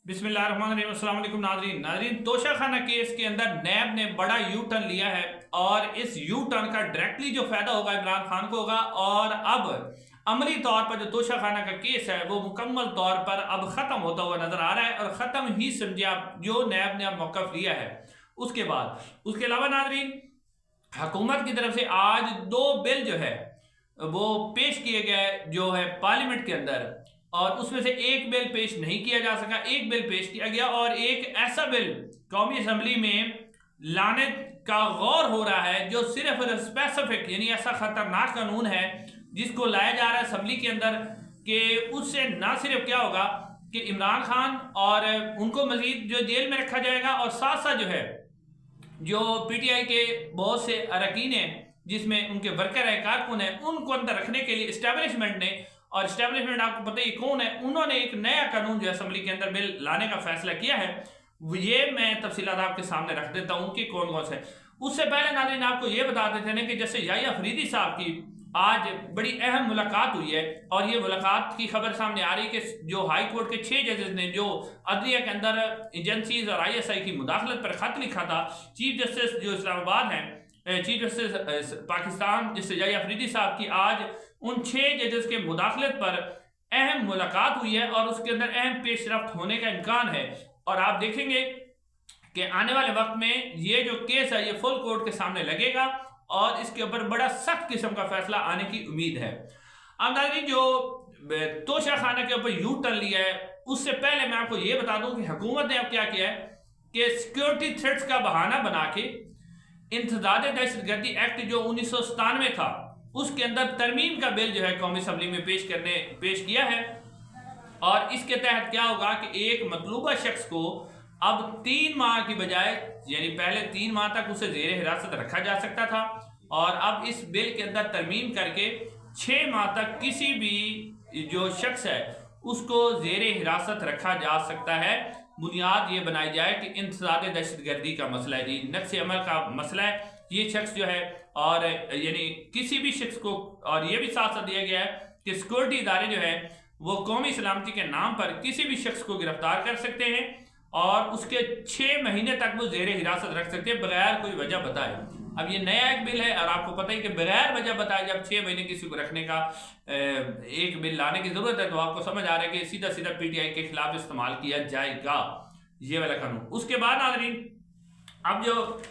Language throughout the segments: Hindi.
बिस्मिल्लाहिर्रहमानिर्रहीम। अस्सलाम वालेकुम नाजरीन। तोशाखाना केस के अंदर नैब ने बड़ा यू टर्न लिया है और इस यू टर्न का डायरेक्टली जो फायदा होगा इमरान खान को होगा। और अब अमली तौर पर जो तोशाखाना का केस है वो मुकम्मल तौर पर अब खत्म होता हुआ नजर आ रहा है और खत्म ही समझे आप जो नैब ने अब मौकफ लिया है उसके बाद। उसके अलावा नाजरीन, हुकूमत की तरफ से आज दो बिल जो है वो पेश किए गए जो है पार्लियामेंट के अंदर, और उसमें से एक बिल पेश नहीं किया जा सका, एक बिल पेश किया गया और एक ऐसा बिल कौमी असम्बली में लाने का गौर हो रहा है जो सिर्फ स्पेसिफिक यानी ऐसा खतरनाक कानून है जिसको लाया जा रहा है असम्बली के अंदर कि उससे ना सिर्फ क्या होगा कि इमरान खान और उनको मजीद जो जेल में रखा जाएगा और साथ साथ जो है जो पीटीआई के बहुत से अरकान हैं जिसमें उनके वर्कर है, कारकुन है, उनको अंदर रखने के लिए इस्टेब्लिशमेंट ने, और इस्टेब्लिशमेंट आपको पता ही कौन है, उन्होंने एक नया कानून जो है असम्बली के अंदर बिल लाने का फैसला किया है। ये मैं तफसीलात आपके सामने रख देता हूँ कि कौन कौन से। उससे पहले नाज़रीन आपको ये बता देते हैं कि जैसे याहिया अफरीदी साहब की आज बड़ी अहम मुलाकात हुई है और ये मुलाकात की खबर सामने आ रही है कि जो हाई कोर्ट के 6 जजेस ने जो अदलिया के अंदर एजेंसीज और ISI की मुदाखलत पर खत लिखा था, चीफ जस्टिस जो इस्लामाबाद हैं, चीफ जस्टिस पाकिस्तान जिससे याहिया अफरीदी साहब की आज उन 6 जजेस के मुदाखलत पर अहम मुलाकात हुई है और उसके अंदर अहम पेशरफ्त होने का इम्कान है। और आप देखेंगे कि आने वाले वक्त में ये जो केस है ये फुल कोर्ट के सामने लगेगा और इसके ऊपर बड़ा सख्त किस्म का फैसला आने की उम्मीद है। अब नाज़रीन, जो तोशाखाना के ऊपर यू टर्न लिया है उससे पहले मैं आपको ये बता दूं कि हुकूमत ने अब क्या किया है कि सिक्योरिटी थ्रेट्स का बहाना बना के इंसदाद दहशतगर्दी एक्ट जो 1997 था उसके अंदर तरमीम का बिल जो है कौमी असम्बली में पेश किया है। और इसके तहत क्या होगा कि एक मतलूबा शख्स को अब 3 माह की बजाय यानी पहले 3 माह तक उसे जेर हिरासत रखा जा सकता था और अब इस बिल के अंदर तरमीम करके 6 माह तक किसी भी जो शख्स है उसको जेर हिरासत रखा जा सकता है। बुनियाद ये बनाई जाए कि इंसदाद दहशतगर्दी का मसला है, जी नक्स अमल का मसला है, ये शख्स जो है और यानी किसी भी शख्स को, और ये भी साथ साथ दिया गया है कि सिक्योरिटी इदारे जो है वो कौमी सलामती के नाम पर किसी भी शख्स को गिरफ्तार कर सकते हैं और उसके 6 महीने तक वो जेर हिरासत रख सकते हैं बगैर कोई वजह बताए। अब ये नया एक बिल है और आपको पता ही कि बगैर वजह बताए जब 6 महीने किसी को रखने का एक बिल लाने की जरूरत है तो आपको समझ आ रहा है कि सीधा सीधा पीटीआई के खिलाफ इस्तेमाल किया जाएगा ये वाला कानून। उसके बाद नाज़रीन, अब जो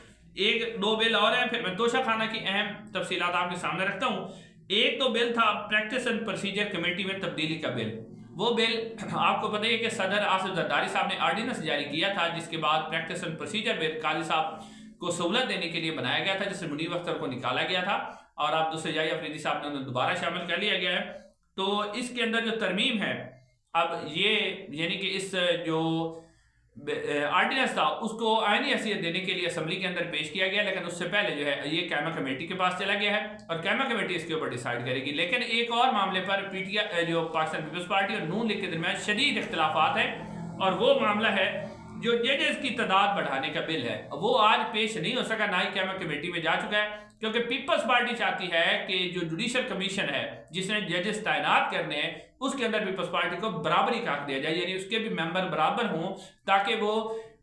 एक दो बिल और हैं, फिर मैं तोशाखाना की अहम तफसीलात आपके सामने रखता हूँ। एक तो बिल था प्रैक्टिस एंड प्रोसीजर कमेटी में तब्दीली का बिल। वो बिल आपको पता ही है कि सदर आसिफ जरदारी साहब ने आर्डिनेंस जारी किया था जिसके बाद प्रैक्टिस एंड प्रोसीजर बिल काजी साहब को सहूलत देने के लिए बनाया गया था जिससे मुनीर अख्तर को निकाला गया था और अब दूसरे याहिया अफरीदी साहब ने उन्हें दोबारा शामिल कर लिया गया है। तो इसके अंदर जो तरमीम है अब ये यानी कि इस जो आर्डिनेंस था उसको आईनी हैसियत देने के लिए असम्बली के अंदर पेश किया गया, लेकिन उससे पहले जो है ये कैमा कमेटी के पास चला गया है और कैमा कमेटी इसके ऊपर डिसाइड करेगी। लेकिन एक और मामले पर पीटीआई जो पाकिस्तान पीपल्स पार्टी और नून लीग के दरमियान शदीद इख्तिलाफात है और वो मामला है जो जजेस की तादाद बढ़ाने का बिल है। वो आज पेश नहीं हो सका, ना ही कैमा कमेटी में जा चुका है क्योंकि पीपल्स पार्टी चाहती है कि जो जुडिशल कमीशन है जिसने जजेस तैनात करने हैं उसके अंदर पीपल्स पार्टी को बराबरी का हक दिया जाए, यानी उसके भी मेंबर बराबर हों ताकि वो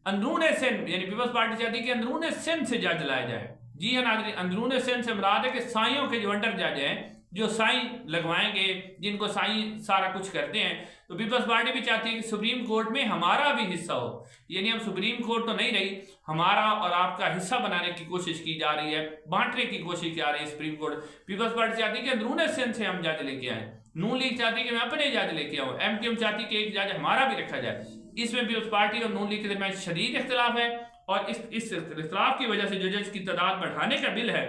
अंदरून सिंध, यानी पीपल्स पार्टी चाहती है कि अंदरून सिंध से जज लाया जाए। जी हाँ नाज़रीन, अंदरून सिंध से मुराद है कि साइयों के जो अंडर जज हैं जो साई लगवाएंगे जिनको साई सारा कुछ करते हैं। तो पीपल्स पार्टी भी चाहती है कि सुप्रीम कोर्ट में हमारा भी हिस्सा हो, यानी अब सुप्रीम कोर्ट तो नहीं रही, हमारा और आपका हिस्सा बनाने की कोशिश की जा रही है, बांटने की कोशिश की जा रही है सुप्रीम कोर्ट। पीपल्स पार्टी चाहती है कि अंदरून सिंध से हम जज लेके आए, नून लीग चाहती है कि मैं अपने जज लेके आऊँ, MKM चाहती है कि एक जज हमारा भी रखा जाए। इसमें पीपल्स पार्टी और नून लीग के दरमियान शदीद इख्तिलाफ है और इस इख्तिलाफ की वजह से जो जज की तादाद बढ़ाने का बिल है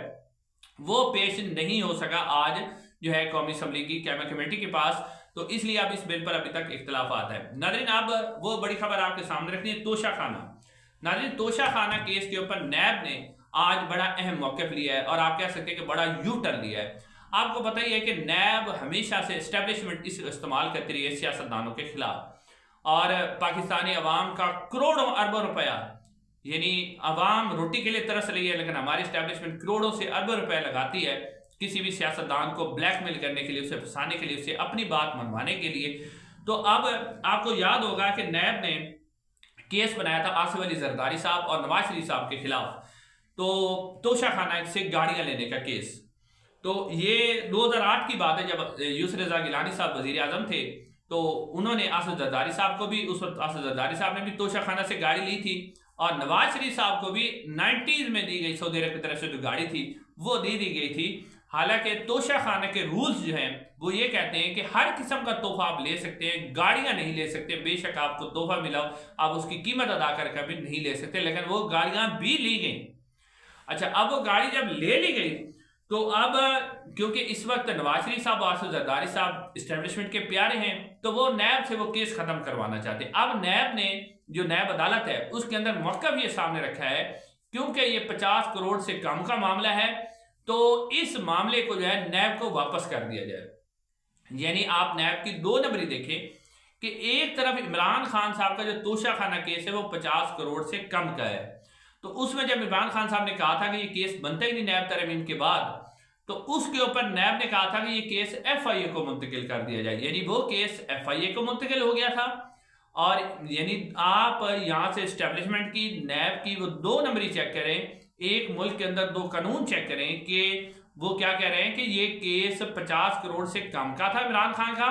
वो पेश नहीं हो सका आज जो है कौमी असम्बली की कैमा कमेटी के पास, तो इसलिए अब इस बिल पर अभी तक इख्तिलाफात है। नाज़रीन, अब वो बड़ी खबर आपके सामने रखनी है, तोशाखाना। नाज़रीन, तोशाखाना केस के ऊपर नैब ने आज बड़ा अहम मौक़िफ़ लिया है और आप कह सकते हैं कि बड़ा यू टर्न लिया है। आपको पता ही है कि नैब हमेशा से एस्टेब्लिशमेंट इस्तेमाल करती रही है सियासतदानों के खिलाफ और पाकिस्तानी अवाम का करोड़ों अरबों रुपया, यानी अवाम रोटी के लिए तरस रही है लेकिन हमारी एस्टेब्लिशमेंट करोड़ों से अरबों रुपए लगाती है किसी भी सियासतदान को ब्लैकमेल करने के लिए, उसे फंसाने के लिए, उसे अपनी बात मनवाने के लिए। तो अब आपको याद होगा कि नैब ने केस बनाया था आसिफ अली जरदारी साहब और नवाज शरीफ साहब के खिलाफ, तो तोशाखाना से गाड़ियां लेने का केस। तो ये 2008 की बात है, जब यूसुफ रजा गिलानी साहब वजीर आजम थे, तो उन्होंने आसिफ जरदारी साहब को भी, उस वक्त आसिफ जरदारी साहब ने भी तोशाखाना से गाड़ी ली थी, और नवाज शरीफ साहब को भी 90s में दी गई सऊदी अरब की तरफ से जो गाड़ी थी वो दी गई थी। हालांकि तोशाखाना के रूल्स जो हैं वो ये कहते हैं कि हर किस्म का तोहफा आप ले सकते हैं, गाड़ियां नहीं ले सकते। बेशक आपको तोहफा मिला हो, आप उसकी कीमत अदा कर कभी नहीं ले सकते, लेकिन वो गाड़ियां भी ली गई। अच्छा, अब वो गाड़ी जब ले ली गई तो अब क्योंकि इस वक्त नवाज शरीफ साहब और आसिफ जरदारी साहब इस्टेब्लिशमेंट के प्यारे हैं, तो वो नैब से वो केस खत्म करवाना चाहते हैं। अब नैब ने, जो नैब अदालत है, उसके अंदर मौक़िफ़ ये सामने रखा है, क्योंकि ये 50 करोड़ से कम का मामला है, तो इस मामले को जो है नैब को वापस कर दिया जाए। यानी आप नैब की 2 नंबरी देखें कि एक तरफ इमरान खान साहब का जो तोशाखाना केस है वो 50 करोड़ से कम का है, तो उसमें जब इमरान खान साहब ने कहा था कि ये केस बनता ही नहीं नैब तरमीम के बाद, तो उसके ऊपर नैब ने कहा था कि ये केस FIA को मुंतकिल कर दिया जाए। यानी वो केस FIA को मुंतकिल हो गया था, और यानी आप यहाँ से इस्टेब्लिशमेंट की, नैब की वो 2 नंबरी चेक करें, एक मुल्क के अंदर 2 कानून चेक करें कि वो क्या कह रहे हैं कि ये केस 50 करोड़ से कम का था इमरान खान का,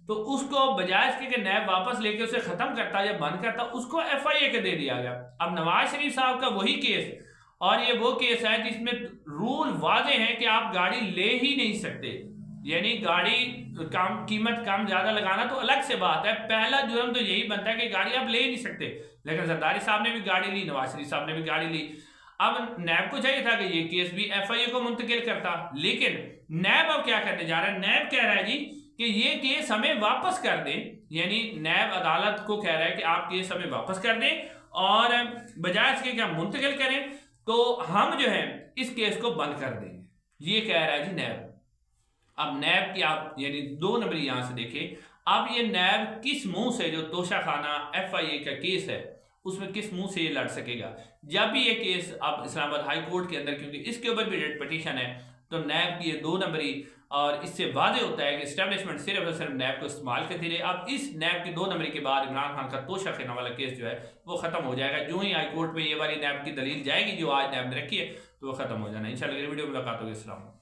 तो उसको बजाय इसके कि नैब वापस लेके उसे खत्म करता या बंद करता, उसको FIA के दे दिया गया। अब नवाज शरीफ साहब का वही केस, और ये वो केस है जिसमें रूल वाजे हैं कि आप गाड़ी ले ही नहीं सकते। यानी गाड़ी कम, कीमत कम ज्यादा लगाना तो अलग से बात है, पहला जुर्म तो यही बनता है कि गाड़ी आप ले ही नहीं सकते। लेकिन जरदारी साहब ने भी गाड़ी ली, नवाज शरीफ साहब ने भी गाड़ी ली। अब नैब को चाहिए था कि ये केस भी FIA को मुंतकिल करता, लेकिन नैब अब क्या करने जा रहा है, नैब कह रहा है जी कि ये केस हमें वापस कर दें। यानी नैब अदालत को कह रहा है कि आप केस हमें वापस कर दें, और बजाय इसके कि हम मुंतकिल करें तो हम जो है इस केस को बंद कर देंगे, ये कह रहा है जी नैब। अब नैब की आप यानी 2 नंबर यहां से देखें, अब ये नैब किस मुंह से जो तोशाखाना FIA का केस है उसमें किस मुंह से ये लड़ सकेगा, जब भी ये केस अब इस्लामाबाद हाई कोर्ट के अंदर, क्योंकि इसके ऊपर भी रेट पिटीशन है, तो नैब की ये 2 नंबरी, और इससे वादे होता है कि इस्टेब्लिशमेंट सिर्फ और सिर्फ नैब को इस्तेमाल करती रहे। अब इस नैब की 2 नंबरी के बाद इमरान खान का तोशाखाना वाला केस जो है वो खत्म हो जाएगा। जो ही हाई कोर्ट में ये वाली नैब की दलील जाएगी जो आज नैब ने रखी है, तो वो खत्म हो जाना। इंशाल्लाह अगली वीडियो में मुलाकात होगी। अस्सलाम।